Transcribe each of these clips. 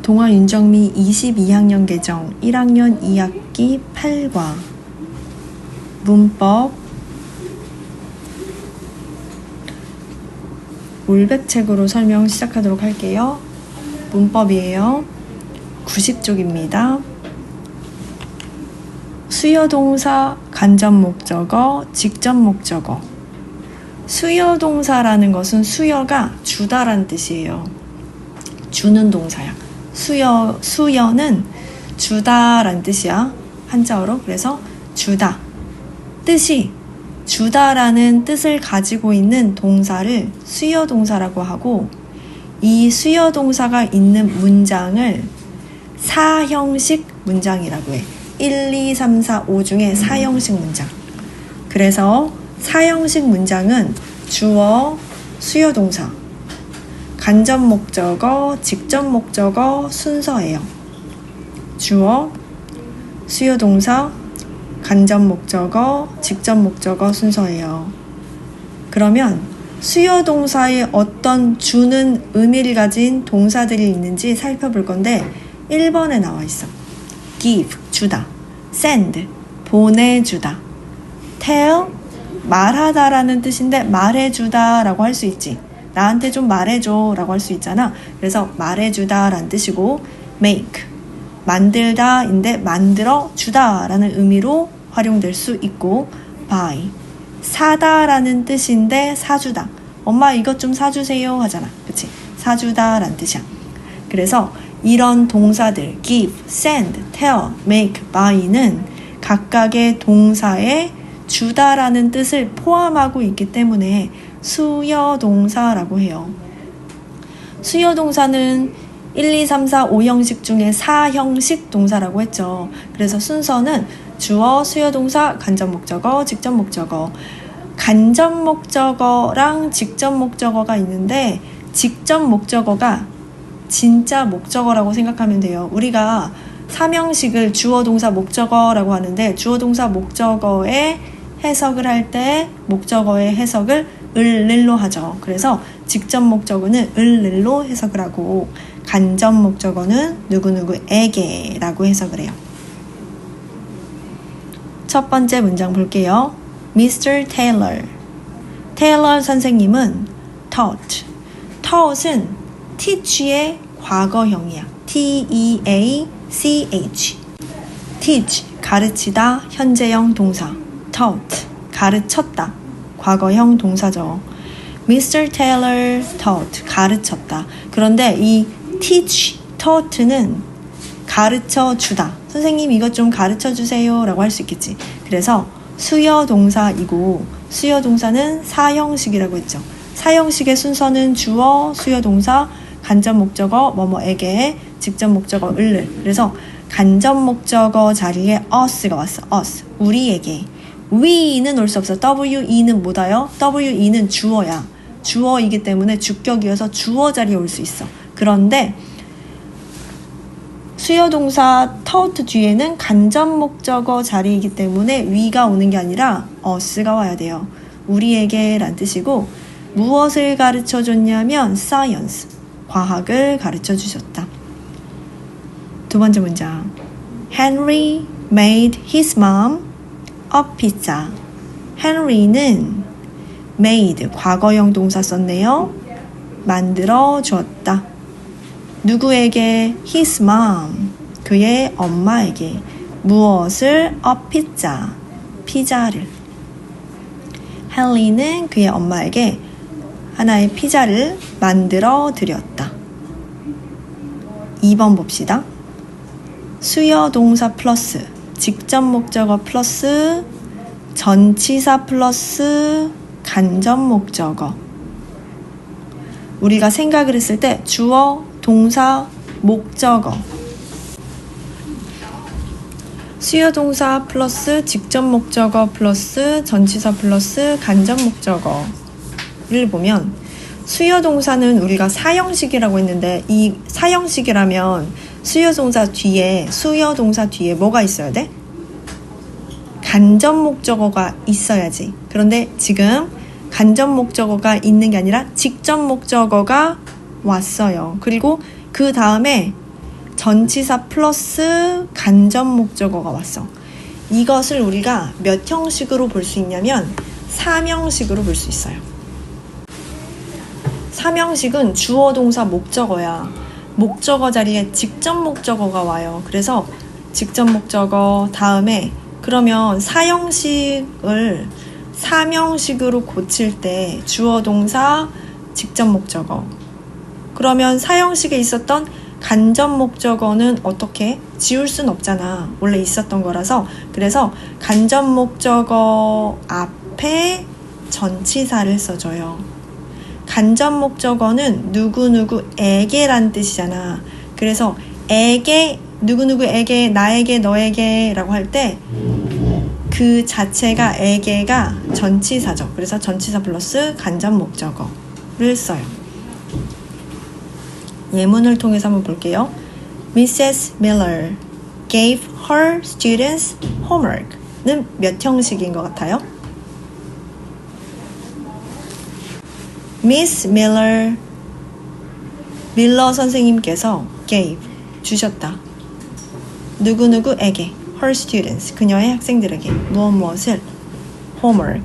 동아 윤정미 22학년 계정 1학년 2학기 8과 문법 올백책으로 설명 시작하도록 할게요. 문법이에요. 90쪽입니다. 수여동사, 간접목적어, 직접목적어. 수여동사라는 것은 수여가 주다란 뜻이에요. 주는 동사야. 수여는 주다란 뜻이야. 한자어로. 그래서 주다. 뜻이 주다라는 뜻을 가지고 있는 동사를 수여동사라고 하고, 이 수여동사가 있는 문장을 사형식 문장이라고 해. 1, 2, 3, 4, 5 중에 사형식 문장. 그래서 사형식 문장은 주어, 수여동사, 간접목적어, 직접목적어 순서예요. 주어, 수여동사, 간접목적어, 직접목적어 순서예요. 그러면 수여동사에 어떤 주는 의미를 가진 동사들이 있는지 살펴볼 건데 1번에 나와 있어. give, 주다. send, 보내주다. tell, 말하다라는 뜻인데 말해주다 라고 할 수 있지. 나한테 좀 말해줘 라고 할 수 있잖아. 그래서 말해주다 라는 뜻이고, make, 만들다 인데 만들어 주다 라는 의미로 활용될 수 있고, buy, 사다 라는 뜻인데 사주다. 엄마 이것 좀 사주세요 하잖아. 그치? 사주다 라는 뜻이야. 그래서 이런 동사들 give, send, tell, make, buy는 각각의 동사에 주다라는 뜻을 포함하고 있기 때문에 수여동사라고 해요. 수여동사는 1, 2, 3, 4, 5형식 중에 4형식 동사라고 했죠. 그래서 순서는 주어, 수여동사, 간접목적어, 직접목적어. 간접목적어랑 직접목적어가 있는데 직접목적어가 진짜 목적어라고 생각하면 돼요. 우리가 3형식을 주어, 동사, 목적어라고 하는데 주어, 동사, 목적어의 해석을 할 때 목적어의 해석을 을를로 하죠. 그래서 직접 목적어는 을를로 해석을 하고 간접 목적어는 누구누구에게 라고 해석을 해요. 첫 번째 문장 볼게요. Mr. Taylor. Taylor 선생님은 taught. taught은 teach의 과거형이야. T-E-A-C-H. teach, 가르치다, 현재형 동사. taught, 가르쳤다. 과거형 동사죠. Mr. Taylor taught, 가르쳤다. 그런데 이 teach, taught는 가르쳐주다. 선생님 이것 좀 가르쳐주세요 라고 할 수 있겠지. 그래서 수여동사이고 수여동사는 사형식이라고 했죠. 사형식의 순서는 주어, 수여동사, 간접목적어, 뭐뭐에게, 직접목적어, 을를. 그래서 간접목적어 자리에 us가 왔어. us, 우리에게. we는 올 수 없어. we는 못 와요. we는 주어야. 주어이기 때문에 주격이어서 주어 자리에 올 수 있어. 그런데 수여동사 taught 뒤에는 간접목적어 자리이기 때문에 we가 오는 게 아니라 us가 와야 돼요. 우리에게 란 뜻이고, 무엇을 가르쳐 줬냐면 science, 과학을 가르쳐 주셨다. 두 번째 문장. Henry made his mom a pizza. 헨리는 made, 과거형 동사 썼네요. 만들어 주었다. 누구에게? his mom, 그의 엄마에게. 무엇을? a pizza, 피자를. 헨리는 그의 엄마에게 하나의 피자를 만들어 드렸다. 2번 봅시다. 수여동사 플러스 직접목적어 플러스 전치사 플러스 간접목적어. 우리가 생각을 했을 때 주어, 동사, 목적어. 수여동사 플러스 직접목적어 플러스 전치사 플러스 간접목적어를 보면 수여동사는 우리가 사형식이라고 했는데 이 사형식이라면 수여동사 뒤에 뭐가 있어야 돼? 간접목적어가 있어야지. 그런데 지금 간접목적어가 있는 게 아니라 직접목적어가 왔어요. 그리고 그 다음에 전치사 플러스 간접 목적어가 왔어. 이것을 우리가 몇 형식으로 볼 수 있냐면 3형식으로 볼 수 있어요. 3형식은 주어, 동사, 목적어야. 목적어 자리에 직접 목적어가 와요. 그래서 직접 목적어 다음에 그러면 4형식을 3형식으로 고칠 때 주어, 동사, 직접 목적어. 그러면 4형식에 있었던 간접 목적어는 어떻게? 지울 순 없잖아. 원래 있었던 거라서. 그래서 간접 목적어 앞에 전치사를 써줘요. 간접 목적어는 누구누구에게란 뜻이잖아. 그래서 에게, 누구누구에게, 나에게, 너에게 라고 할 때 그 자체가 에게가 전치사죠. 그래서 전치사 플러스 간접 목적어를 써요. 예문을 통해서 한번 볼게요. Mrs. Miller gave her students homework는 몇 형식인 것 같아요? Miss Miller, 밀러 선생님께서 gave, 주셨다. 누구누구에게, her students, 그녀의 학생들에게 무엇을, homework,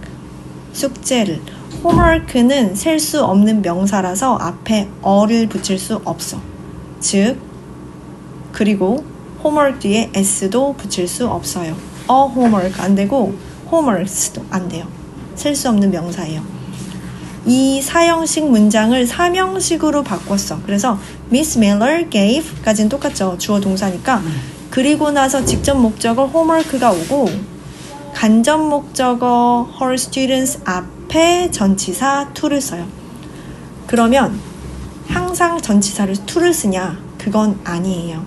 숙제를. homework는 셀 수 없는 명사라서 앞에 어를 붙일 수 없어. 즉, 그리고 homework 뒤에 s도 붙일 수 없어요. homework 안 되고 homeworks도 안 돼요. 셀 수 없는 명사예요. 이 4형식 문장을 3형식으로 바꿨어. 그래서 Miss Miller gave 까지는 똑같죠. 주어 동사니까. 그리고 나서 직접 목적어 homework가 오고 간접 목적어 her students 앞에 전치사 to를 써요. 그러면 항상 전치사를 to를 쓰냐? 그건 아니에요.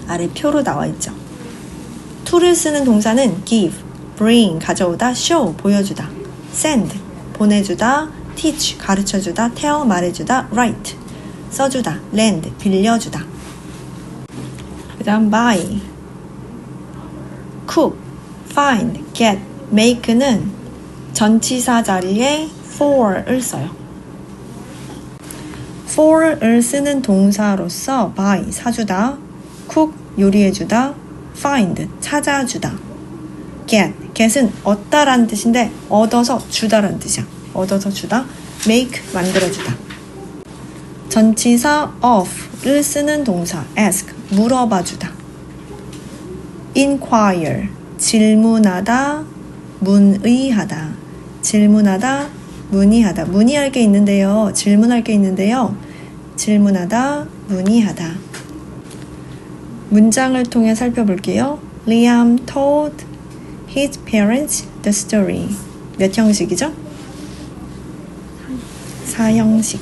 아래 표로 나와 있죠. to를 쓰는 동사는 give, bring, 가져오다, show, 보여주다, send, 보내주다, teach, 가르쳐주다, tell, 말해주다, write, 써주다, lend, 빌려주다. 그 다음 buy, cook, find, get, make는 전치사 자리에 for를 써요. for를 쓰는 동사로서 buy, 사주다, cook, 요리해주다, find, 찾아주다, get은 얻다라는 뜻인데 얻어서 주다라는 뜻이야. 얻어서 주다, make, 만들어주다. 전치사 of를 쓰는 동사 ask, 물어봐주다. inquire, 질문하다, 문의하다. 질문하다, 문의하다. 문의할 게 있는데요. 질문할 게 있는데요. 질문하다, 문의하다. 문장을 통해 살펴볼게요. Liam told his parents the story. 몇 형식이죠? 4형식.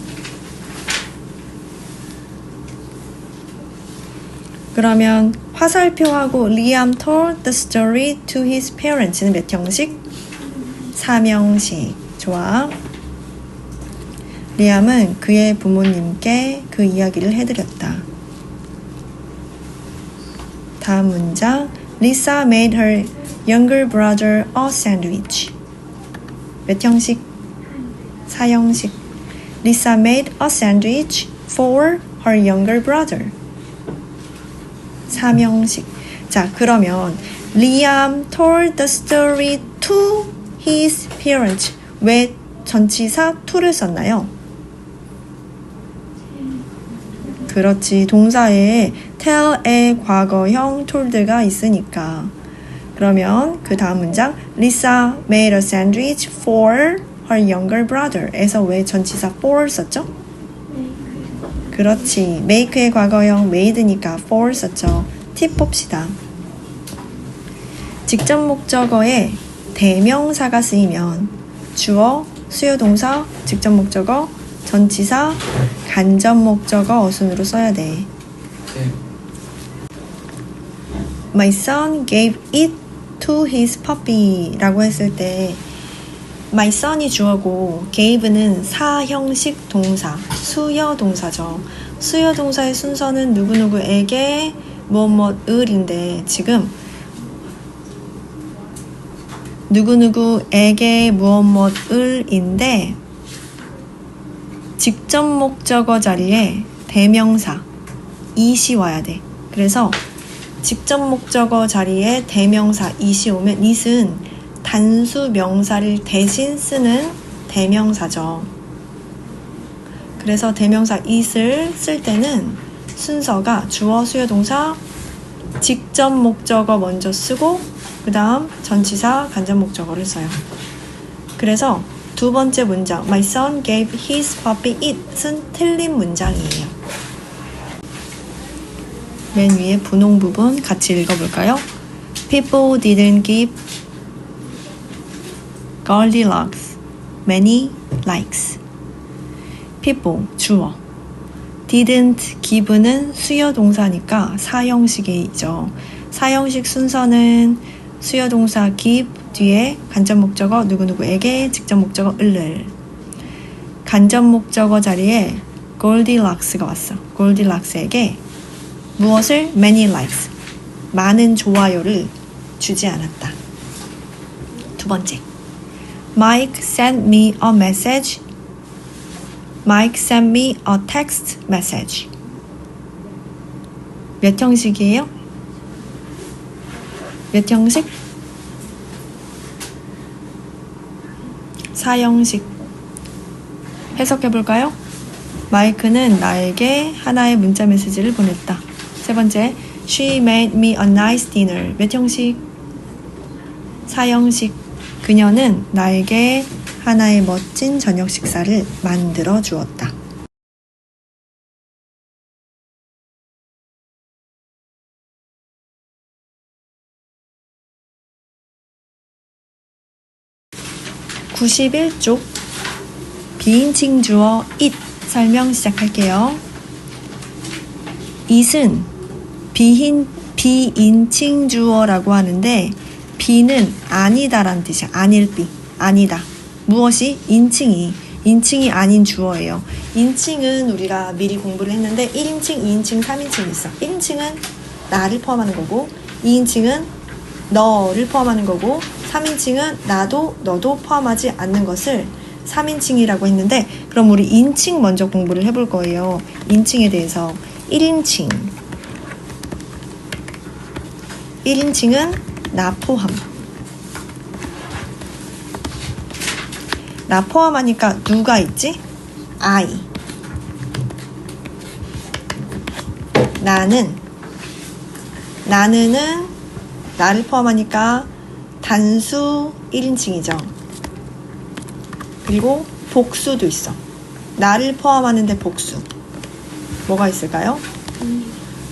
그러면 화살표하고 Liam told the story to his parents는 몇 형식? 3형식. 좋아. 리암은 그의 부모님께 그 이야기를 해드렸다. 다음 문장. Lisa made her younger brother a sandwich. 몇 형식? 4형식. Lisa made a sandwich for her younger brother. 3형식. 자, 그러면 Liam told the story to his parents. 왜 전치사 to를 썼나요? 그렇지. 동사에 tell의 과거형 told가 있으니까. 그러면 그 다음 문장 Lisa made a sandwich for her younger brother 에서 왜 전치사 for 썼죠? 그렇지. make의 과거형 made니까 for 썼죠. 팁 봅시다. 직접 목적어에 대명사가 쓰이면 주어, 수요동사, 직접 목적어, 전치사, 간접 목적어 어순으로 써야 돼. My son gave it to his puppy 라고 했을 때 My son이 주어고 gave는 4형식 동사, 수여 동사죠. 수여 동사의 순서는 누구누구에게 무엇무엇을인데 지금 누구누구에게 무엇무엇을인데 직접 목적어 자리에 대명사 it이 와야 돼. 그래서 직접 목적어 자리에 대명사 it이 오면 it은 단수 명사를 대신 쓰는 대명사죠. 그래서 대명사 it을 쓸 때는 순서가 주어, 수요, 동사, 직접 목적어 먼저 쓰고 그 다음 전치사, 간접 목적어를 써요. 그래서 두 번째 문장 My son gave his puppy it은 틀린 문장이에요. 맨 위에 분홍 부분 같이 읽어볼까요? People didn't give Goldilocks many likes. People, 주어. Didn't give는 수요 동사니까 사형식이죠. 사형식 순서는 수요 동사 give 뒤에 간접 목적어 누구누구에게 직접 목적어 을을. 간접 목적어 자리에 Goldilocks가 왔어. Goldilocks에게 무엇을? Many likes. 많은 좋아요를 주지 않았다. 두 번째. Mike sent me a message. Mike sent me a text message. 몇 형식이에요? 몇 형식? 사형식. 해석해볼까요? 마이크는 나에게 하나의 문자 메시지를 보냈다. 세 번째, She made me a nice dinner. 몇 형식? 사형식. 그녀는 나에게 하나의 멋진 저녁 식사를 만들어 주었다. (91쪽) 비인칭 주어 it 설명 시작할게요. it은 비인칭 주어라고 하는데 비는 아니다라는 뜻이야. 아닐비, 아니다. 무엇이? 인칭이 아닌 주어예요. 인칭은 우리가 미리 공부를 했는데 1인칭, 2인칭, 3인칭이 있어. 1인칭은 나를 포함하는 거고 2인칭은 너를 포함하는 거고 3인칭은 나도 너도 포함하지 않는 것을 3인칭이라고 했는데 그럼 우리 인칭 먼저 공부를 해볼 거예요. 인칭에 대해서 1인칭은 나 포함. 나 포함하니까 누가 있지? I. 나는은 나를 포함하니까 단수 1인칭이죠. 그리고 복수도 있어. 나를 포함하는데 복수. 뭐가 있을까요?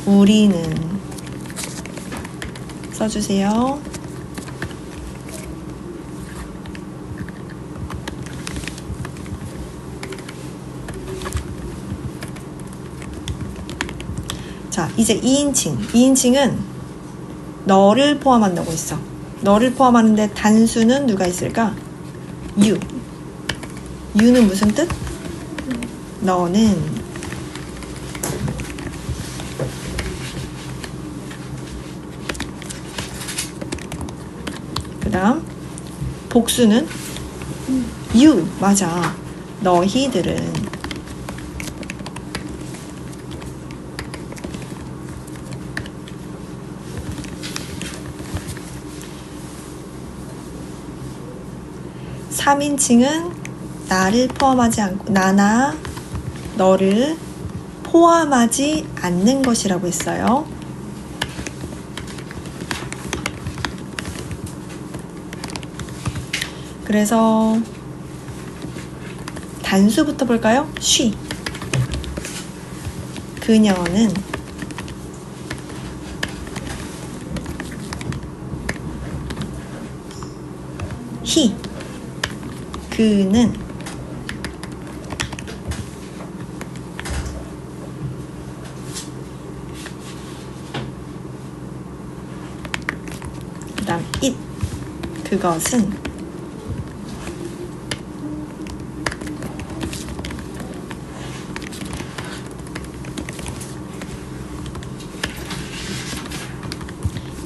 우리는. 써주세요. 자, 이제 2인칭은 너를 포함한다고 했어. 너를 포함하는데 단수는 누가 있을까? you는 무슨 뜻? 너는. 그 다음 복수는 you. 맞아. 너희들은. (3인칭은) 나를 포함하지 않고 나나 너를 포함하지 않는 것이라고 했어요. 그래서 단수부터 볼까요? she. 그녀는. he. 그는. 그 다음 it. 그것은.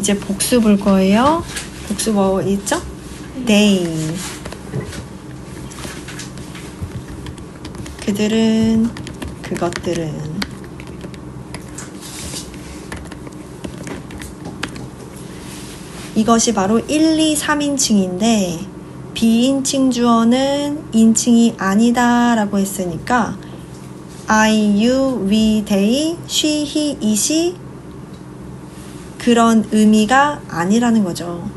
이제 복수 볼 거예요. 복수 뭐 있죠? they. 그들은, 그것들은. 이것이 바로 1, 2, 3인칭인데 비인칭 주어는 인칭이 아니다 라고 했으니까 I, you, we, they, she, he, it이 그런 의미가 아니라는 거죠.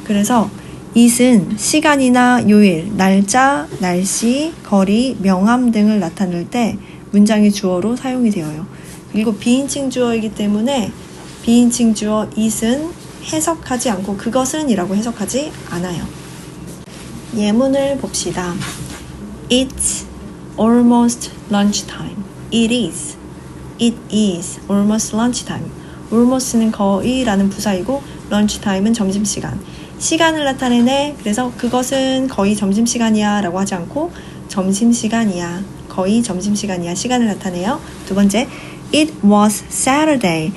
그래서 it은 시간이나 요일, 날짜, 날씨, 거리, 명암 등을 나타낼 때 문장의 주어로 사용이 되어요. 그리고 비인칭 주어이기 때문에 비인칭 주어 it은 해석하지 않고 그것은 이라고 해석하지 않아요. 예문을 봅시다. It's almost lunchtime. It is almost lunchtime. almost는 거의 라는 부사이고 lunchtime은 점심시간. 시간을 나타내네. 그래서 그것은 거의 점심시간이야 라고 하지 않고 점심시간이야. 거의 점심시간이야. 시간을 나타내요. 두 번째, It was Saturday.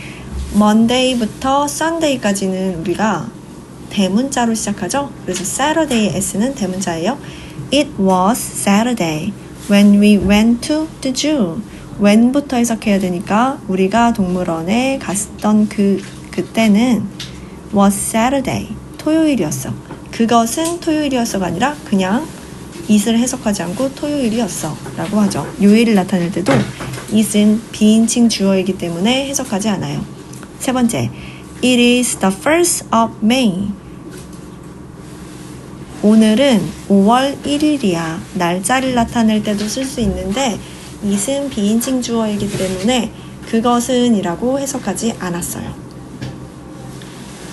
Monday부터 Sunday까지는 우리가 대문자로 시작하죠. 그래서 Saturday의 S는 대문자예요. It was Saturday when we went to the zoo. when부터 해석해야 되니까 우리가 동물원에 갔던 그때는 was Saturday. 토요일이었어. 그것은 토요일이었어가 아니라 그냥 it을 해석하지 않고 토요일이었어 라고 하죠. 요일을 나타낼 때도 it은 비인칭 주어이기 때문에 해석하지 않아요. 세 번째, It is the 1st of May. 오늘은 5월 1일이야. 날짜를 나타낼 때도 쓸 수 있는데 it은 비인칭 주어이기 때문에 그것은 이라고 해석하지 않았어요.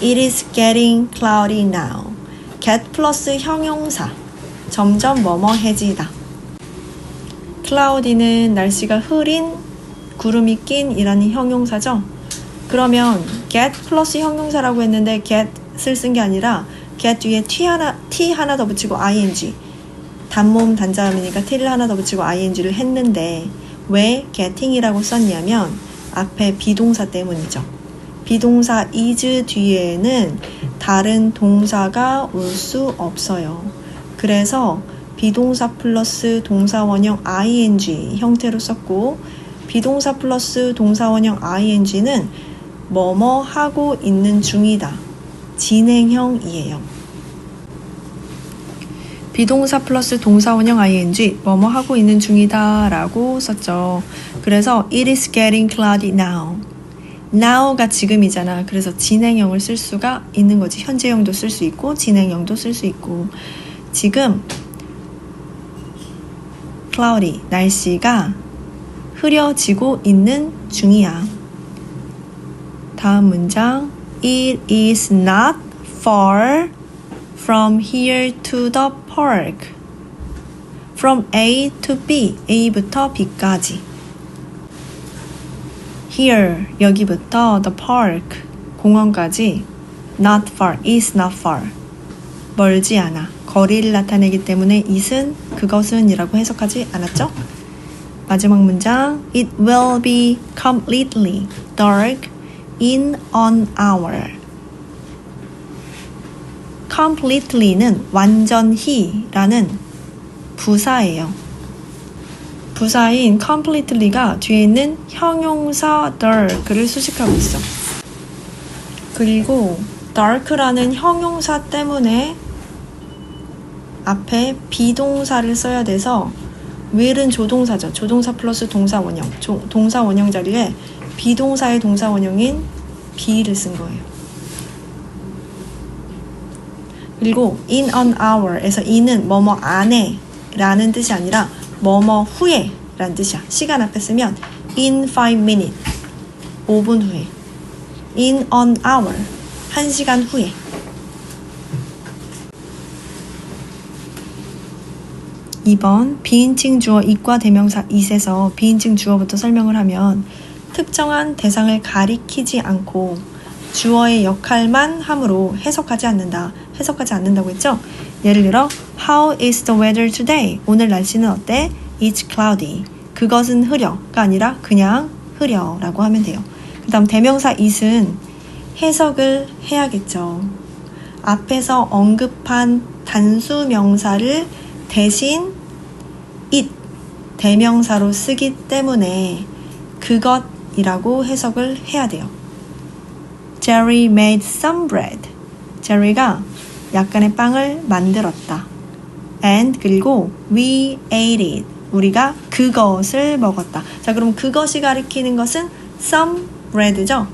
It is getting cloudy now. get 플러스 형용사. 점점 뭐뭐해지다. cloudy는 날씨가 흐린, 구름이 낀 이라는 형용사죠. 그러면 get 플러스 형용사라고 했는데 get을 쓴 게 아니라 get 뒤에 t 하나 더 붙이고 ing. 단모음 단자음이니까 t를 하나 더 붙이고 ing를 했는데 왜 getting이라고 썼냐면 앞에 비동사 때문이죠. 비동사 is 뒤에는 다른 동사가 올 수 없어요. 그래서 비동사 플러스 동사원형 ing 형태로 썼고 비동사 플러스 동사원형 ing는 뭐뭐 하고 있는 중이다. 진행형이에요. 비동사 플러스 동사원형 ing 뭐뭐 하고 있는 중이다 라고 썼죠. 그래서 It is getting cloudy now. now가 지금이잖아. 그래서 진행형을 쓸 수가 있는 거지. 현재형도 쓸 수 있고 진행형도 쓸 수 있고 지금 cloudy 날씨가 흐려지고 있는 중이야. 다음 문장 It is not far from here to the park. From A to B, A부터 B까지. Here, 여기부터 the park, 공원까지 not far, is not far. 멀지 않아. 거리를 나타내기 때문에 it은 그것은 이라고 해석하지 않았죠? 마지막 문장 It will be completely dark in an hour. completely는 완전히 라는 부사예요. 부사인 completely가 뒤에 있는 형용사 dark를 수식하고 있어. 그리고 dark라는 형용사 때문에 앞에 비동사를 써야 돼서 will은 조동사죠. 조동사 플러스 동사원형. 동사원형 자리에 비동사의 동사원형인 be를 쓴 거예요. 그리고 in an hour에서 in은 뭐뭐 안에 라는 뜻이 아니라 뭐뭐 후에 라는 뜻이야. 시간 앞에 쓰면 in 5 minutes 5분 후에 in an hour 1시간 후에. (2번) 비인칭 주어 it과 대명사 it에서 비인칭 주어부터 설명을 하면 특정한 대상을 가리키지 않고 주어의 역할만 함으로 해석하지 않는다고 했죠? 예를 들어 How is the weather today? 오늘 날씨는 어때? It's cloudy. 그것은 흐려가 아니라 그냥 흐려라고 하면 돼요. 그 다음 대명사 it은 해석을 해야겠죠. 앞에서 언급한 단수 명사를 대신 it, 대명사로 쓰기 때문에 그것이라고 해석을 해야 돼요. Jerry made some bread. 제리가 약간의 빵을 만들었다. And 그리고 we ate it. 우리가 그것을 먹었다. 자, 그럼 그것이 가리키는 것은 some bread죠.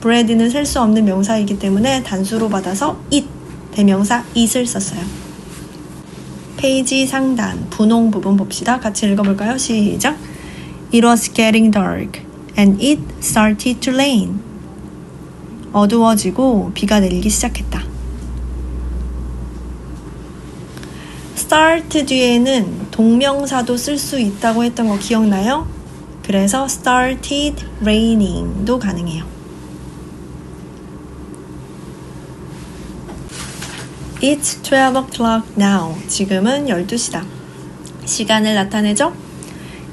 bread는 셀 수 없는 명사이기 때문에 단수로 받아서 it, 대명사 it을 썼어요. 페이지 상단 분홍 부분 봅시다. 같이 읽어볼까요? 시작. It was getting dark and it started to rain. 어두워지고 비가 내리기 시작했다. start 뒤에는 동명사도 쓸 수 있다고 했던 거 기억나요? 그래서 started raining도 가능해요. It's 12 o'clock now. 지금은 12시다. 시간을 나타내죠?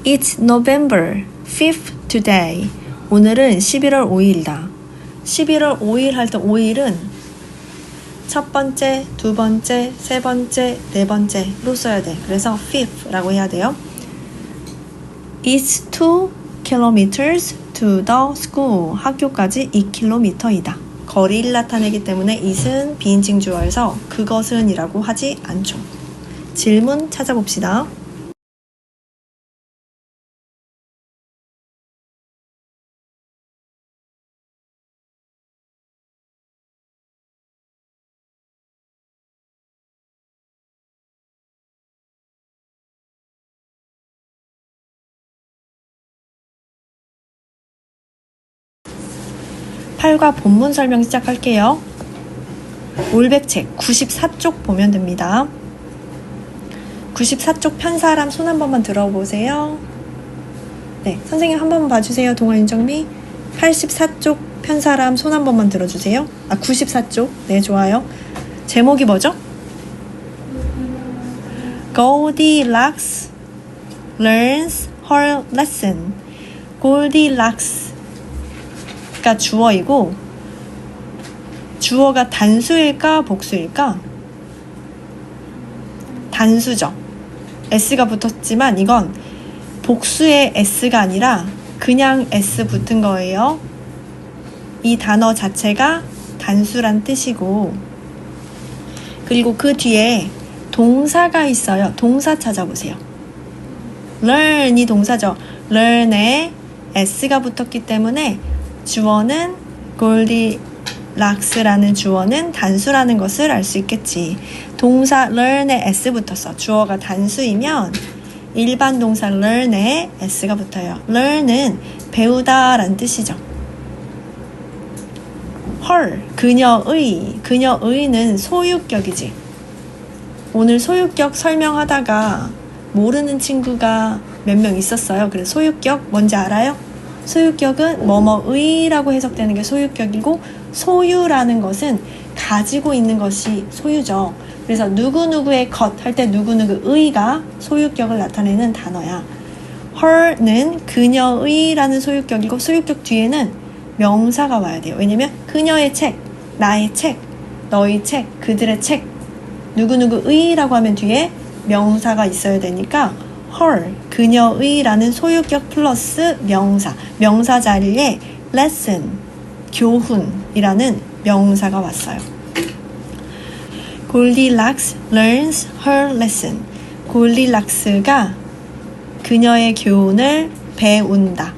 It's November 5th today. 오늘은 11월 5일이다. 11월 5일 할 때 5일은 첫 번째, 두 번째, 세 번째, 네 번째로 써야 돼. 그래서 fifth라고 해야 돼요. It's 2 kilometers to the school. 학교까지 2km이다. 거리를 나타내기 때문에 it은 비인칭 주어에서 그것은 이라고 하지 않죠. 질문 찾아봅시다. 팔과 본문 설명 시작할게요. 올백책 94쪽 보면 됩니다. 94쪽 편 사람 손 한 번만 들어보세요. 네, 선생님 한 번만 봐주세요. 동아 윤정미. 84쪽 편 사람 손 한 번만 들어주세요. 94쪽. 네, 좋아요. 제목이 뭐죠? Goldilocks learns her lesson. Goldilocks 가 주어이고 주어가 단수일까 복수일까? 단수죠. s가 붙었지만 이건 복수의 s가 아니라 그냥 s 붙은 거예요. 이 단어 자체가 단수란 뜻이고 그리고 그 뒤에 동사가 있어요. 동사 찾아보세요. learn이 동사죠. learn에 s가 붙었기 때문에 주어는 골디락스라는 주어는 단수라는 것을 알 수 있겠지. 동사 learn에 s 붙었어. 주어가 단수이면 일반 동사 learn에 s가 붙어요. learn은 배우다 라는 뜻이죠. her, 그녀의는 소유격이지. 오늘 소유격 설명하다가 모르는 친구가 몇 명 있었어요. 그래서 소유격 뭔지 알아요? 소유격은 뭐뭐의라고 해석되는 게 소유격이고 소유라는 것은 가지고 있는 것이 소유죠. 그래서 누구누구의 것 할 때 누구누구의가 소유격을 나타내는 단어야. her는 그녀의라는 소유격이고 소유격 뒤에는 명사가 와야 돼요. 왜냐면 그녀의 책, 나의 책, 너의 책, 그들의 책 누구누구의라고 하면 뒤에 명사가 있어야 되니까 her, 그녀의라는 소유격 플러스 명사 자리에 lesson, 교훈이라는 명사가 왔어요. Goldilocks learns her lesson. 골디락스가 그녀의 교훈을 배운다.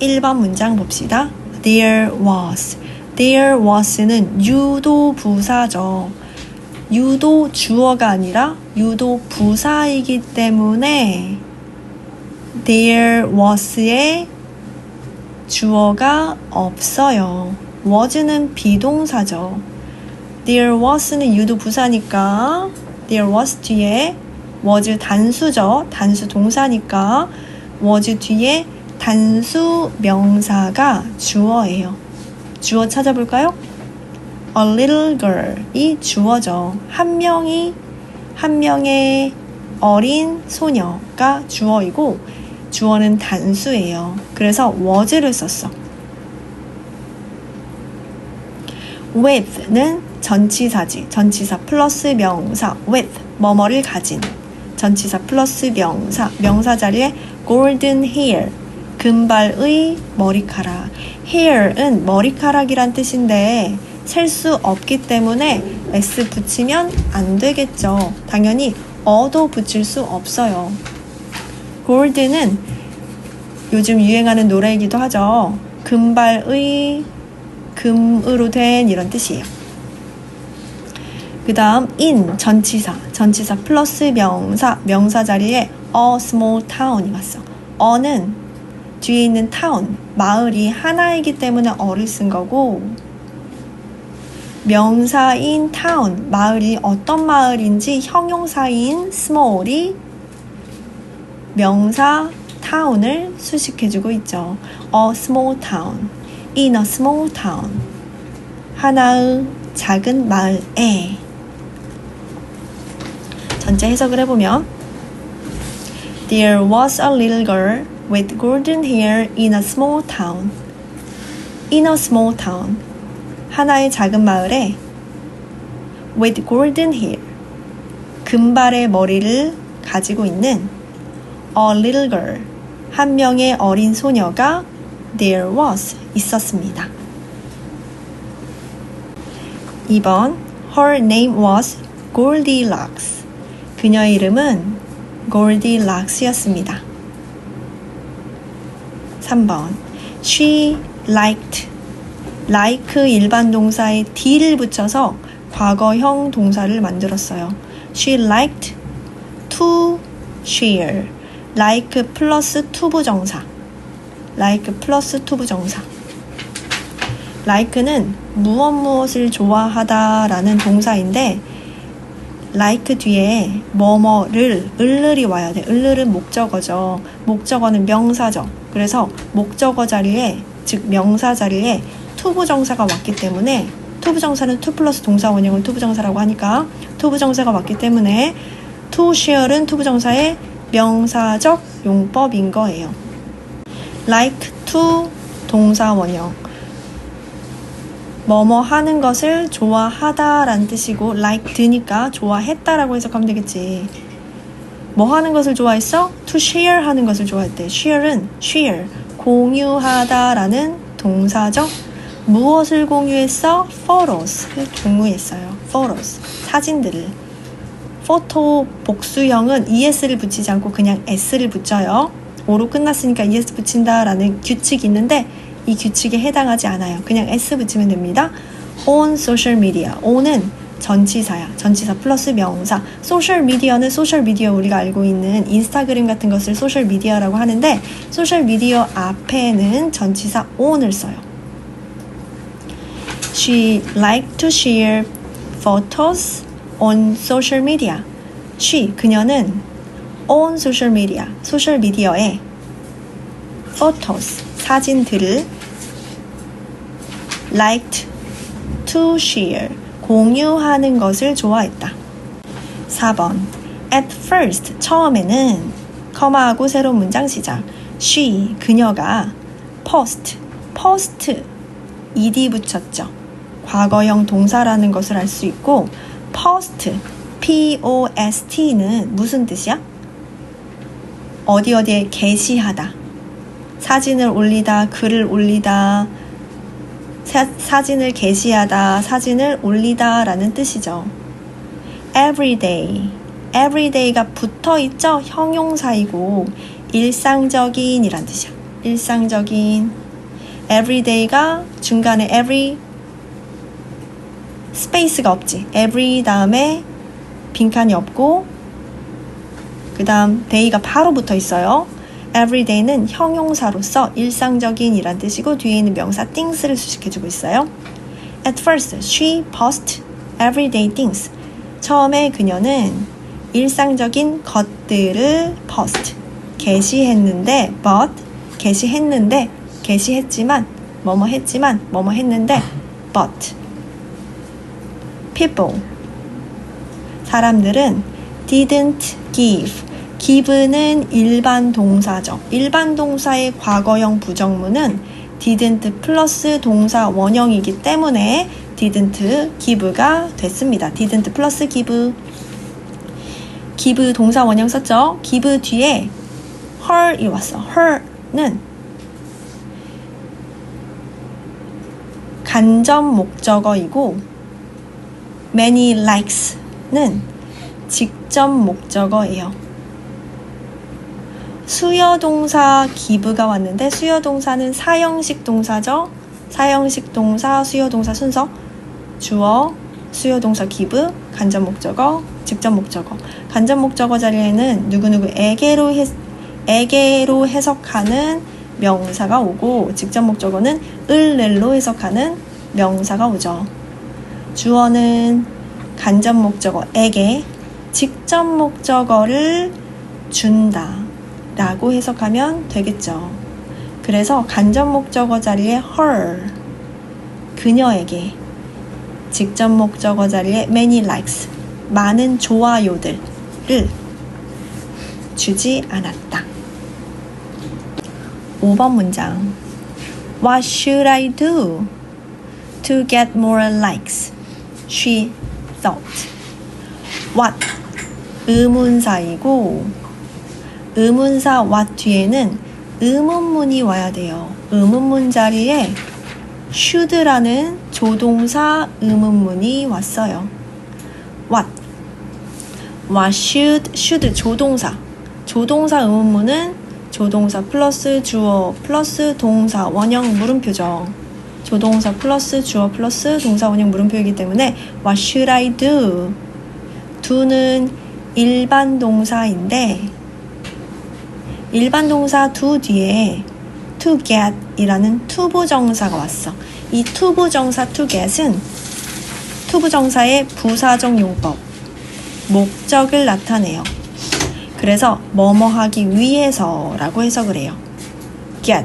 1번 문장 봅시다. There was는 유도 부사죠. 유도 주어가 아니라 유도 부사이기 때문에 there was의 주어가 없어요. was는 비동사죠. there was는 유도 부사니까 there was 뒤에 was 단수죠. 단수 동사니까 was 뒤에 단수 명사가 주어예요. 주어 찾아볼까요? A little girl이 주어죠. 한 명의 어린 소녀가 주어이고 주어는 단수예요. 그래서 was를 썼어. with는 전치사지. 전치사 플러스 명사 with 뭐뭐를 가진. 전치사 플러스 명사 자리에 golden hair 금발의 머리카락. hair은 머리카락이란 뜻인데 셀 수 없기 때문에 s 붙이면 안 되겠죠. 당연히 어도 붙일 수 없어요. gold는 요즘 유행하는 노래이기도 하죠. 금발의, 금으로 된 이런 뜻이에요. 그 다음 in, 전치사 플러스 명사 자리에 a small town이 왔어. 어는 뒤에 있는 town, 마을이 하나이기 때문에 어를 쓴 거고, 명사인 town, 마을이 어떤 마을인지 형용사인 small이 명사 town을 수식해주고 있죠. A small town, in a small town, 하나의 작은 마을에. 전체 해석을 해보면 There was a little girl with golden hair in a small town. In a small town. 하나의 작은 마을에 with golden hair. 금발의 머리를 가지고 있는 a little girl. 한 명의 어린 소녀가 there was. 있었습니다. 2번 Her name was Goldilocks. 그녀의 이름은 Goldilocks였습니다. 3번 She liked. like 일반 동사에 d를 붙여서 과거형 동사를 만들었어요. She liked to share. like 플러스 투부정사. like 플러스 투부정사. like는 무엇을 좋아하다 라는 동사인데 like 뒤에 뭐뭐를 을을이 와야 돼. 을을은 목적어죠. 목적어는 명사죠. 그래서 목적어 자리에, 즉 명사 자리에 투부정사가 왔기 때문에, 투부정사는 to 플러스 동사 원형을 투부정사라고 하니까 투부정사가 왔기 때문에 to share은 투부정사의 명사적 용법인 거예요. like to 동사 원형, 뭐뭐 하는 것을 좋아하다 라는 뜻이고 liked니까 좋아했다라고 해석하면 되겠지. 뭐 하는 것을 좋아했어? to share 하는 것을 좋아했대. share은 share, 공유하다 라는 동사적. 무엇을 공유했어? photos를 공유했어요. photos, 사진들을. photo 복수형은 es를 붙이지 않고 그냥 s를 붙여요. o로 끝났으니까 es 붙인다 라는 규칙이 있는데 이 규칙에 해당하지 않아요. 그냥 s 붙이면 됩니다. on social media. on은 전치사야. 전치사 플러스 명사. 소셜 미디어는 소셜 미디어 우리가 알고 있는 인스타그램 같은 것을 소셜 미디어라고 하는데 소셜 미디어 앞에는 전치사 on을 써요. She liked to share photos on social media. She, 그녀는 on social media, 소셜 미디어에 photos, 사진들을 liked to share, 공유하는 것을 좋아했다. 4번 At first, 처음에는 커마하고 새로운 문장 시작. She, 그녀가 post, ed 붙였죠. 과거형 동사라는 것을 알 수 있고 post, post는 무슨 뜻이야? 어디에 게시하다. 사진을 올리다, 글을 올리다, 사진을 게시하다, 사진을 올리다 라는 뜻이죠. everyday가 붙어있죠. 형용사이고 일상적인 이란 뜻이야. 일상적인. everyday가 중간에 every 스페이스가 없지. every 다음에 빈칸이 없고 그 다음 day가 바로 붙어 있어요. everyday는 형용사로서 일상적인 이란 뜻이고 뒤에 있는 명사 things를 수식해주고 있어요. At first, she posted everyday things. 처음에 그녀는 일상적인 것들을 post, 게시했는데 게시했지만 뭐뭐 했는데 but people, 사람들은 didn't give는 일반 동사죠. 일반 동사의 과거형 부정문은 didn't 플러스 동사 원형이기 때문에 didn't give가 됐습니다. didn't 플러스 give 동사 원형 썼죠. give 뒤에 her이 왔어. her는 간접 목적어이고 many likes는 직접 목적어예요. 수여동사 give가 왔는데 수여동사는 사형식 동사죠. 사형식 동사, 수여동사 순서 주어, 수여동사 give, 간접 목적어, 직접 목적어. 간접 목적어 자리에는 누구누구에게로 해석하는 명사가 오고 직접 목적어는 을rel로 해석하는 명사가 오죠. 주어는 간접 목적어에게 직접 목적어를 준다 라고 해석하면 되겠죠. 그래서 간접 목적어 자리에 her, 그녀에게, 직접 목적어 자리에 many likes, 많은 좋아요들을 주지 않았다. 5번 문장. What should I do to get more likes? She thought. What 의문사이고 의문사 what 뒤에는 의문문이 와야 돼요. 의문문 자리에 should라는 조동사 의문문이 왔어요. What should 조동사. 조동사 의문문은 조동사 플러스 주어 플러스 동사 원형 물음표죠. 조동사 플러스 주어 플러스 동사 원형 물음표이기 때문에 What should I do? do는 일반 동사인데 일반 동사 do 뒤에 to get 이라는 투부정사가 왔어. 이 투부정사 to get은 투부정사의 부사적 용법, 목적을 나타내요. 그래서 뭐뭐 하기 위해서 라고 해석을 해요. get,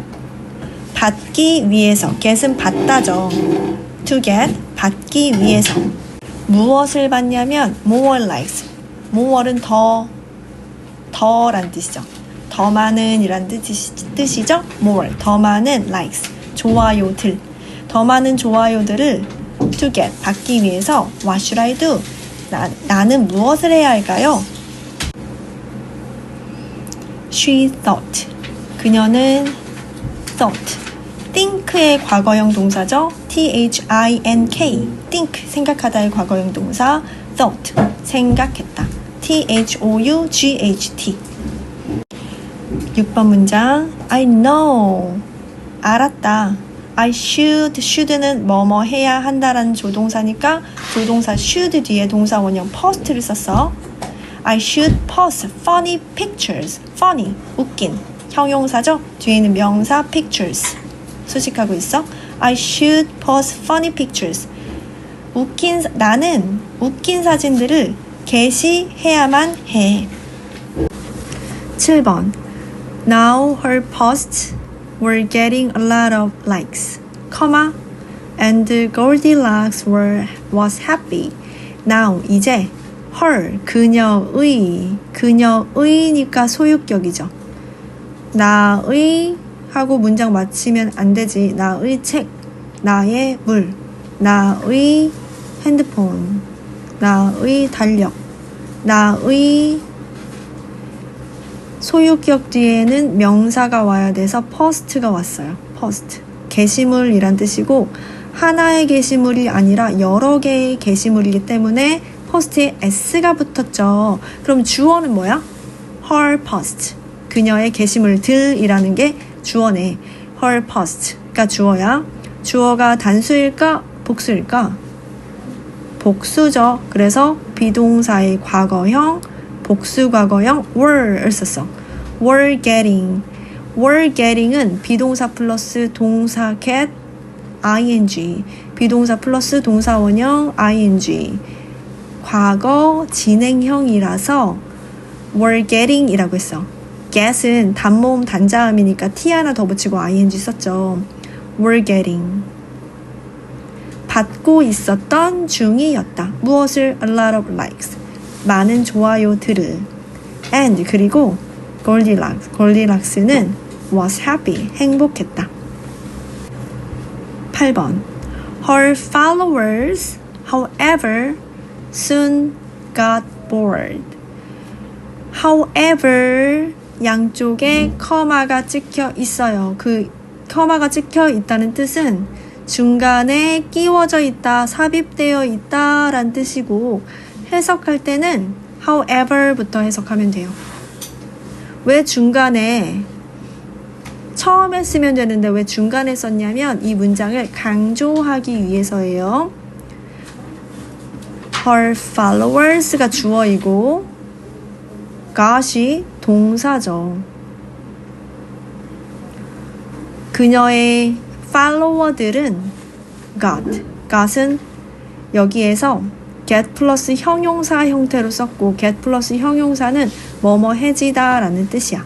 받기 위해서. get은 받다죠. to get, 받기 위해서. 무엇을 받냐면 more likes. more은 더란 뜻이죠. 더 많은 이란 뜻이죠. more, 더 많은 likes, 좋아요들. 더 많은 좋아요들을 to get, 받기 위해서 what should I do? 나는 무엇을 해야 할까요? She thought. 그녀는 thought. think의 과거형 동사죠. T-H-I-N-K. think, 생각하다의 과거형 동사. thought, 생각했다. T-H-O-U-G-H-T. 6번 문장. I know. 알았다. I should는 뭐뭐 해야 한다라는 조동사니까 조동사 should 뒤에 동사 원형 post를 썼어. I should post funny pictures. funny, 웃긴. 형용사죠? 뒤에는 명사 pictures. 수식하고 있어. I should post funny pictures. 나는 웃긴 사진들을 게시해야만 해. 7번. Now her posts were getting a lot of likes, and Goldilocks was happy. Now, 이제 her, 그녀의니까 소유격이죠. 나의 하고 문장 마치면 안 되지. 나의 책, 나의 물, 나의 핸드폰, 나의 달력, 나의 소유격 뒤에는 명사가 와야 돼서 post가 왔어요. post. 게시물이란 뜻이고 하나의 게시물이 아니라 여러 개의 게시물이기 때문에 post에 s가 붙었죠. 그럼 주어는 뭐야? her post. 그녀의 게시물들이라는 게 주어네. her post가 주어야. 주어가 단수일까? 복수일까? 복수죠. 그래서 비동사의 과거형, 복수 과거형 were를 썼어. were getting은 비동사 플러스 동사 get, ing. 비동사 플러스 동사 원형, ing. 과거 진행형이라서 were getting이라고 했어. get은 단모음 단자음이니까 t 하나 더 붙이고 ing 썼죠. were getting. 받고 있었던 중이었다. 무엇을? A lot of likes. 많은 좋아요들을. And 그리고 Goldilocks는 was happy. 행복했다. 8번. Her followers, however, soon got bored. However, 양쪽에 커마가 찍혀 있어요. 그 커마가 찍혀 있다는 뜻은 중간에 끼워져 있다, 삽입되어 있다 라는 뜻이고 해석할 때는 however부터 해석하면 돼요. 왜 중간에 처음에 쓰면 되는데 왜 중간에 썼냐면 이 문장을 강조하기 위해서예요. Her followers가 주어이고 got이 동사죠. 그녀의 follower들은 got은 여기에서 get 플러스 형용사 형태로 썼고 get 플러스 형용사는 뭐뭐 해지다 라는 뜻이야.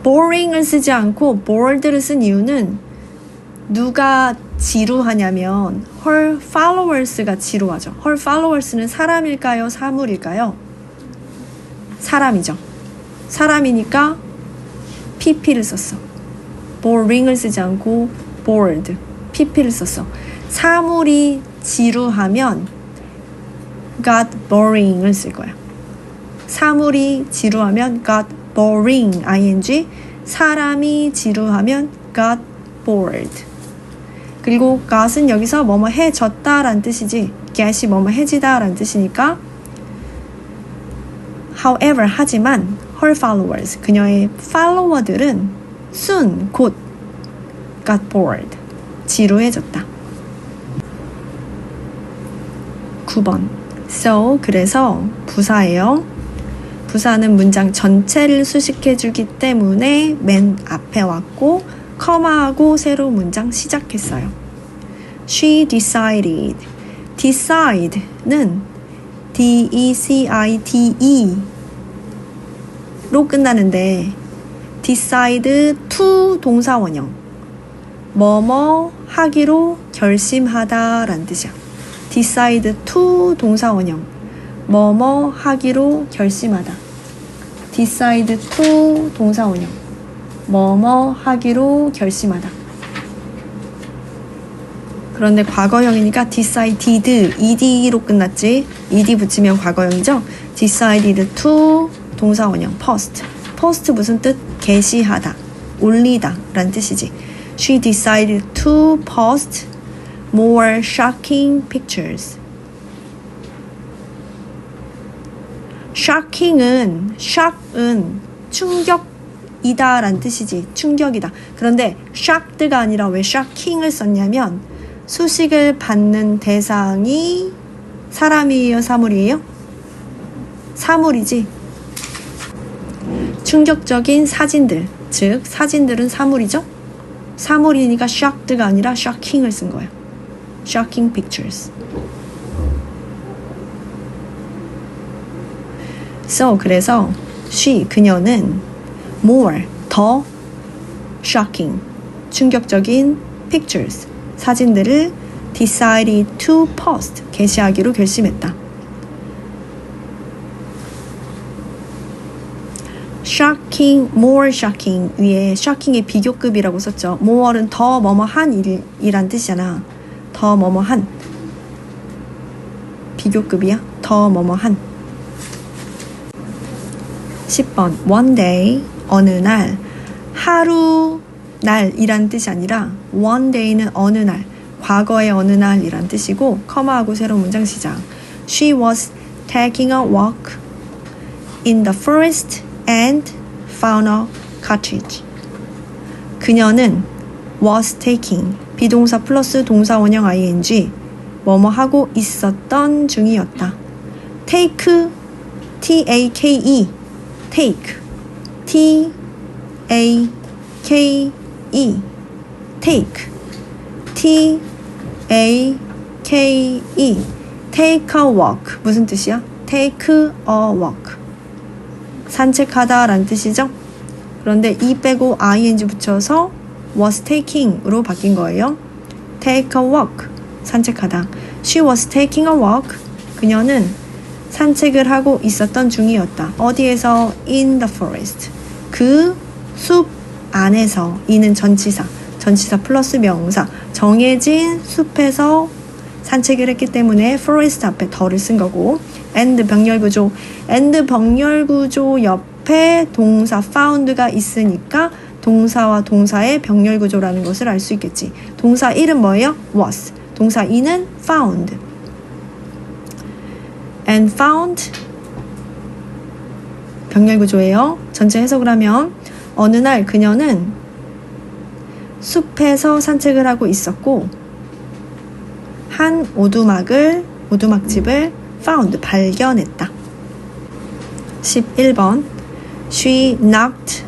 boring을 쓰지 않고 bored를 쓴 이유는 누가 지루하냐면 her followers가 지루하죠. her followers는 사람일까요? 사물일까요? 사람이죠. 사람이니까 pp를 썼어. boring을 쓰지 않고 bored, pp를 썼어. 사물이 지루하면 got boring을 쓸 거야. 사물이 지루하면 got boring, ing. 사람이 지루하면 got bored. 그리고 got은 여기서 뭐뭐 해졌다 라는 뜻이지 get이 뭐뭐 해지다 라는 뜻이니까 however, 하지만 her followers, 그녀의 팔로워들은 soon, 곧 got bored, 지루해졌다. 9번 So, 그래서 부사예요. 부사는 문장 전체를 수식해주기 때문에 맨 앞에 왔고 커마하고 새로 문장 시작했어요. She decided. decide는 D-E-C-I-D-E 로 끝나는데 decide to 동사 원형 뭐뭐 하기로 결심하다 라는 뜻이야. decide to 동사 원형 뭐뭐 하기로 결심하다. decide to 동사 원형 뭐뭐 하기로 결심하다. 그런데 과거형이니까 decided, ed로 끝났지. ed 붙이면 과거형이죠. decided to 동사 원형 post. post 무슨 뜻? 게시하다, 올리다 라는 뜻이지. She decided to post more shocking pictures. shocking은 충격이다 라는 뜻이지. 충격이다. 그런데 shocked가 아니라 왜 shocking을 썼냐면 수식을 받는 대상이 사람이에요? 사물이에요? 사물이지. 충격적인 사진들, 즉 사진들은 사물이죠? 사물이니까 shocked가 아니라 shocking을 쓴 거야. shocking pictures. So, 그래서 she, 그녀는 more, 더 shocking, 충격적인 pictures, 사진들을 decided to post, 게시하기로 결심했다. shocking, more shocking 위에 shocking의 비교급이라고 썼죠. more는 더 뭐뭐한 일이란 뜻이잖아. 더 뭐뭐한 비교급이야. 더 뭐뭐한. 10번 one day, 어느 날. 하루, 날이란 뜻이 아니라 one day는 어느 날, 과거의 어느 날이란 뜻이고 커마하고 새로운 문장 시작. She was taking a walk in the forest and found a cottage. 그녀는 was taking, 비동사 플러스 동사 원형 ing, 뭐뭐 하고 있었던 중이었다. take, T-A-K-E, take, T-A-K-E, take, T-A-K-E, take a walk. 무슨 뜻이야? take a walk. 산책하다 라는 뜻이죠. 그런데 이 빼고 ing 붙여서 was taking으로 바뀐 거예요. take a walk, 산책하다. She was taking a walk. 그녀는 산책을 하고 있었던 중이었다. 어디에서? in the forest. 그 숲 안에서. 이는 전치사, 전치사 플러스 명사, 정해진 숲에서 산책을 했기 때문에 forest 앞에 더를 쓴 거고, and 병렬구조, and 병렬구조 옆에 동사 found가 있으니까 동사와 동사의 병렬 구조라는 것을 알 수 있겠지. 동사 1은 뭐예요? was. 동사 2는 found. and found 병렬 구조예요. 전체 해석을 하면 어느 날 그녀는 숲에서 산책을 하고 있었고 한 오두막집을 found 발견했다. 11번 She knocked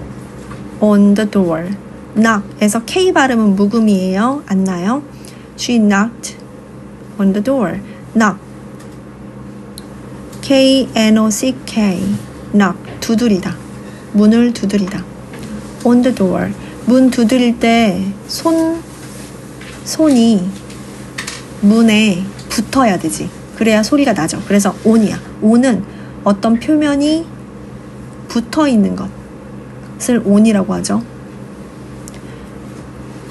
on the door. knock에서 K 발음은 묵음이에요. 안 나요? She knocked on the door. knock K-N-O-C-K knock 두드리다. 문을 두드리다. on the door. 문 두드릴 때 손이 문에 붙어야 되지. 그래야 소리가 나죠. 그래서 on이야. on은 어떤 표면이 붙어 있는 것을 on이라고 하죠.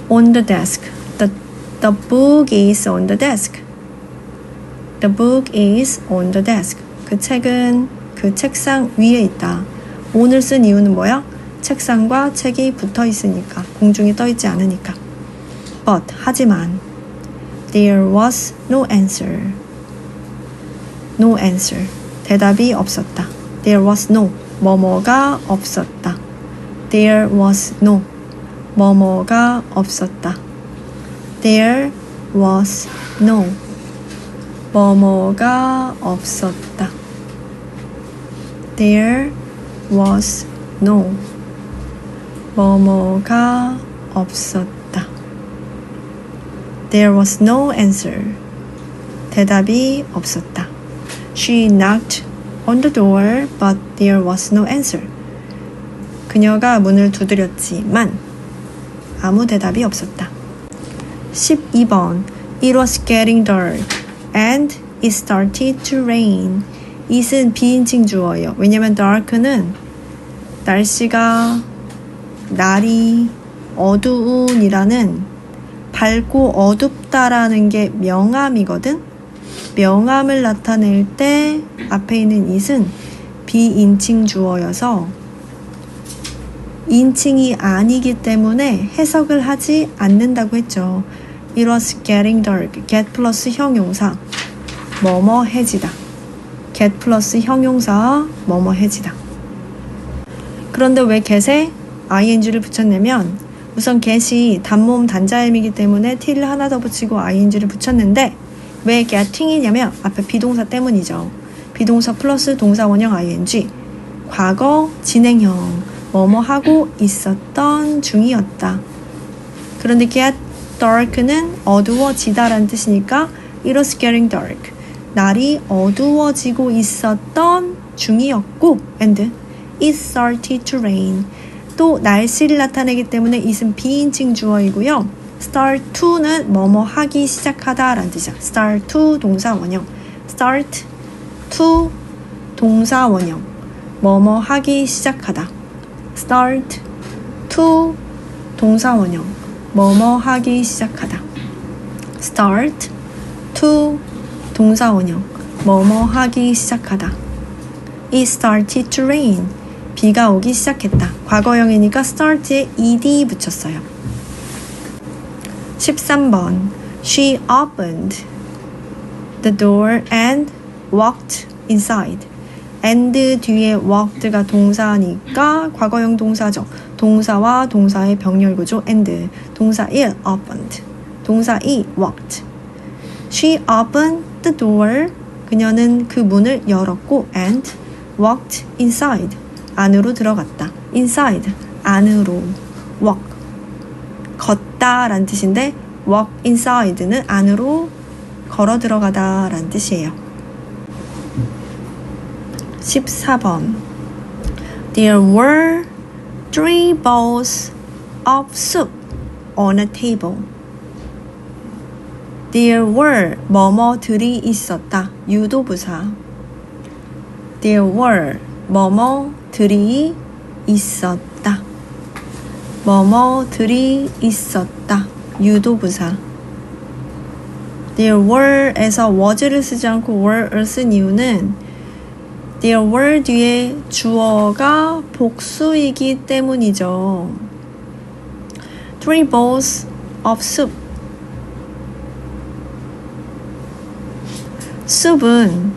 on the desk. The book is on the desk. The book is on the desk. 그 책은 그 책상 위에 있다. on을 쓴 이유는 뭐야? 책상과 책이 붙어 있으니까. 공중에 떠 있지 않으니까. But 하지만 there was no answer. No answer. 대답이 없었다. There was no. 뭐뭐가 없었다. There was no. 뭐뭐가 없었다. There was no. 뭐뭐가 없었다. There was no. 뭐뭐가 없었다. There was no answer. 대답이 없었다. She knocked on the door, but there was no answer. 그녀가 문을 두드렸지만 아무 대답이 없었다. 12번 It was getting dark and it started to rain. it은 비인칭 주어예요. 왜냐면 dark는 날이 어두운이라는 밝고 어둡다라는 게 명암이거든. 명암을 나타낼 때 앞에 있는 it은 비인칭 주어여서 인칭이 아니기 때문에 해석을 하지 않는다고 했죠. It was getting dark. get 플러스 형용사 뭐뭐해지다. get 플러스 형용사 뭐뭐해지다. 그런데 왜 get에 ing를 붙였냐면 우선 get이 단모음 단자음이기 때문에 t를 하나 더 붙이고 ing를 붙였는데 왜 getting이냐면 앞에 비동사 때문이죠. 비동사 플러스 동사 원형 ing 과거 진행형 뭐뭐 하고 있었던 중이었다. 그런데 get dark는 어두워지다 라는 뜻이니까 it was getting dark. 날이 어두워지고 있었던 중이었고 and it started to rain. 또 날씨를 나타내기 때문에 it은 비인칭 주어이고요. start to는 뭐뭐 하기 시작하다 라는 뜻이야. start to 동사 원형. start to 동사 원형. 뭐뭐 하기 시작하다. start to 동사 원형. 뭐뭐 하기 시작하다. start to 동사 원형. 뭐뭐 하기 시작하다. It started to rain. 비가 오기 시작했다. 과거형이니까 start에 ed 붙였어요. 13번 She opened the door and walked inside. and 뒤에 walked가 동사니까 과거형 동사죠. 동사와 동사의 병렬 구조 and. 동사 1 opened. 동사 2 walked. She opened the door. 그녀는 그 문을 열었고 and walked inside. 안으로 들어갔다. inside. 안으로. walk. 걷다 라는 뜻인데 walk inside는 안으로 걸어 들어가다 라는 뜻이에요. 14번 There were 3 bowls of soup on a table. There were 뭐뭐들이 있었다. 유도부사. There were 뭐뭐들이 있었다. 뭐뭐들이 있었다. 유도부사. There were에서 was를 쓰지 않고 were를 쓴 이유는 There were 뒤에 주어가 복수이기 때문이죠. 3 bowls of soup. 숲은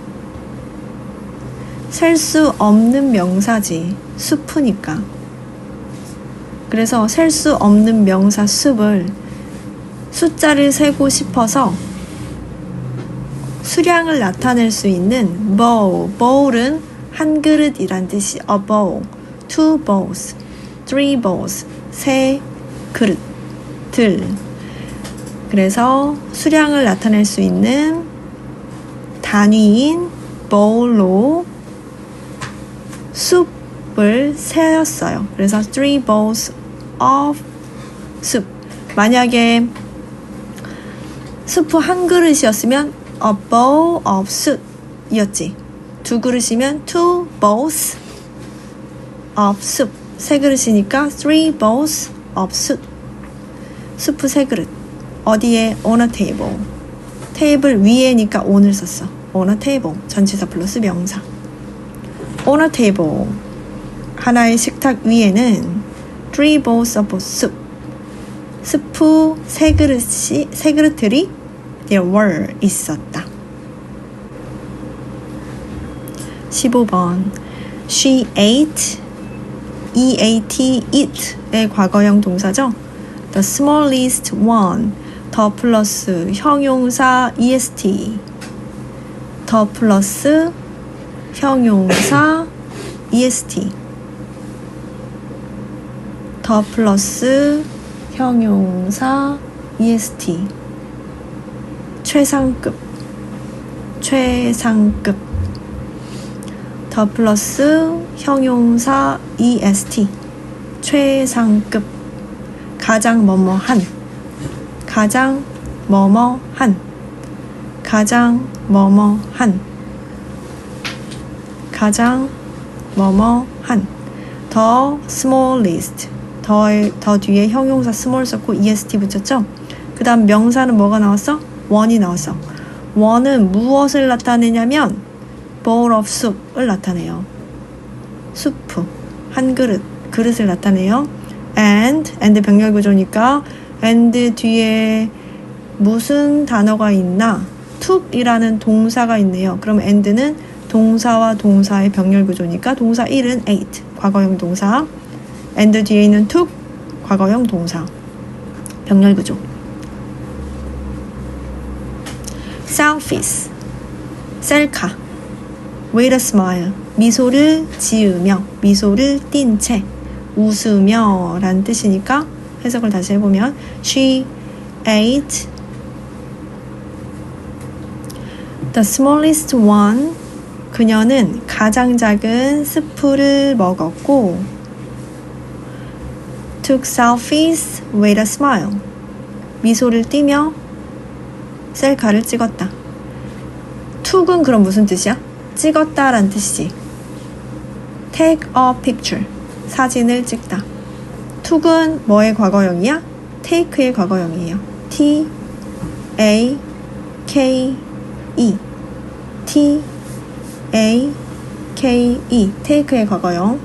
셀 수 없는 명사지. 수프니까. 그래서 셀 수 없는 명사 숲을 숫자를 세고 싶어서 수량을 나타낼 수 있는 bowl. bowl은 한 그릇이란 뜻이 a bowl. 2 bowls, 3 bowls, 세 그릇들. 그래서 수량을 나타낼 수 있는 단위인 bowl로 숲을 세었어요. 그래서 3 bowls of soup. 만약에 수프 한 그릇이었으면 a bowl of soup 이었지. 두 그릇이면 2 bowls of soup. 세 그릇이니까 3 bowls of soup. 수프 세 그릇. 어디에? on a table. 테이블 위에니까 on을 썼어. on a table. 전치사 플러스 명사. on a table. 하나의 식탁 위에는 3 bowls of soup. 스프 세 그릇들이 there were 있었다. 15번. She ate, eat의 과거형 동사죠. The smallest one. 더 플러스 형용사 est. 더 플러스 형용사 est. 더 플러스 형용사 est. 최상급. 더 플러스 형용사 est. 최상급. 가장 뭐뭐한. 가장 뭐뭐한. 가장 뭐뭐한. 가장 뭐뭐한. 더 smallest. 더 뒤에 형용사 small 썼고 est 붙였죠. 그 다음 명사는 뭐가 나왔어? one이 나왔어. one은 무엇을 나타내냐면 bowl of soup을 나타내요. 수프 한 그릇을 나타내요. and 병렬 구조니까 and 뒤에 무슨 단어가 있나? took이라는 동사가 있네요. 그럼 and는 동사와 동사의 병렬 구조니까 동사 1은 ate 과거형 동사, and 뒤에 있는 took 과거형 동사 병렬 구조. selfish 셀카 with a smile 미소를 지으며 미소를 띤 채 웃으며 라는 뜻이니까 해석을 다시 해보면 she ate the smallest one. 그녀는 가장 작은 스프를 먹었고 took selfies with a smile 미소를 띠며 셀카를 찍었다. took은 그럼 무슨 뜻이야? 찍었다 라는 뜻이지. take a picture 사진을 찍다. took은 뭐의 과거형이야? take의 과거형이에요. T A K E T A K E take의 과거형.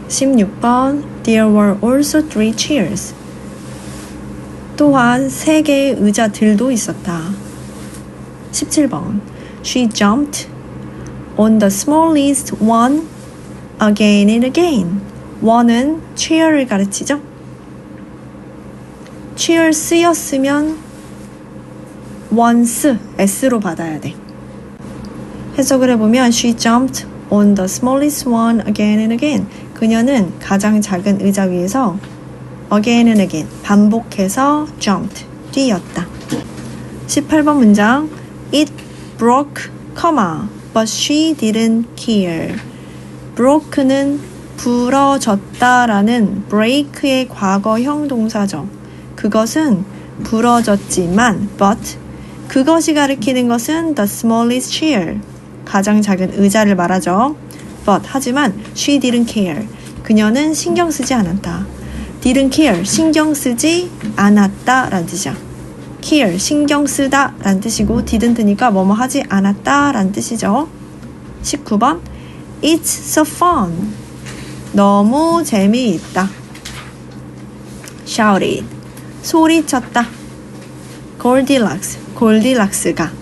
16번 There were also 3 chairs. 또한 3개의 의자들도 있었다. 17번 She jumped on the smallest one again and again. one은 chair를 가르치죠. chair 쓰였으면 once s로 받아야 돼. 해석을 해보면 She jumped on the smallest one again and again. 그녀는 가장 작은 의자 위에서 again and again 반복해서 jumped 뛰었다. 18번 문장 It broke, but she didn't care. broke는 부러졌다라는 break의 과거형 동사죠. 그것은 부러졌지만 but 그것이 가리키는 것은 the smallest chair 가장 작은 의자를 말하죠. but 하지만 she didn't care 그녀는 신경 쓰지 않았다. didn't care 신경 쓰지 않았다 라는 뜻이야. care 신경 쓰다 라는 뜻이고 didn't니까 뭐뭐 하지 않았다 라는 뜻이죠. 19번 It's so fun 너무 재미있다. shouted. 소리쳤다. Goldilocks. 골디락스가.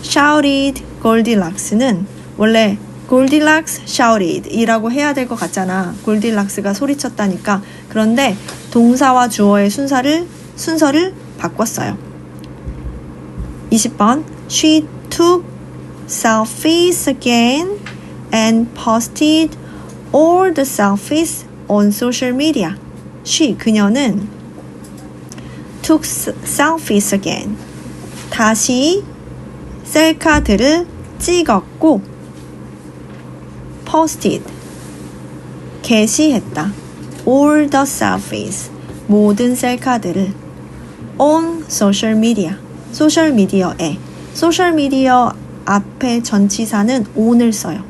shouted Goldilocks는 원래 Goldilocks shouted 이라고 해야 될 것 같잖아. 골디락스가 소리쳤다니까. 그런데 동사와 주어의 순서를 바꿨어요. 20번 She took selfies again and posted all the selfies on social media. 그녀는 took selfies again. 다시 셀카들을 찍었고 posted 게시했다. all the selfies 모든 셀카들을 on social media 소셜미디어에 소셜미디어 앞에 전치사는 on을 써요.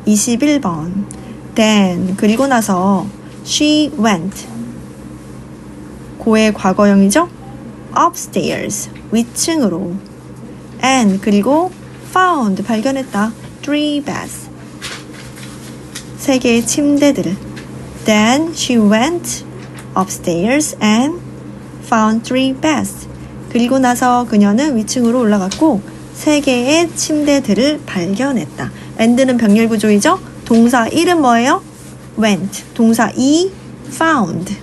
21번 then 그리고 나서 she went 고의 과거형이죠. upstairs 위층으로 and 그리고 found 발견했다. 3 beds 3개의 침대들을 then she went upstairs and found 3 beds 그리고 나서 그녀는 위층으로 올라갔고 3개의 침대들을 발견했다. and는 병렬 구조이죠. 동사 1은 뭐예요? went 동사 2 found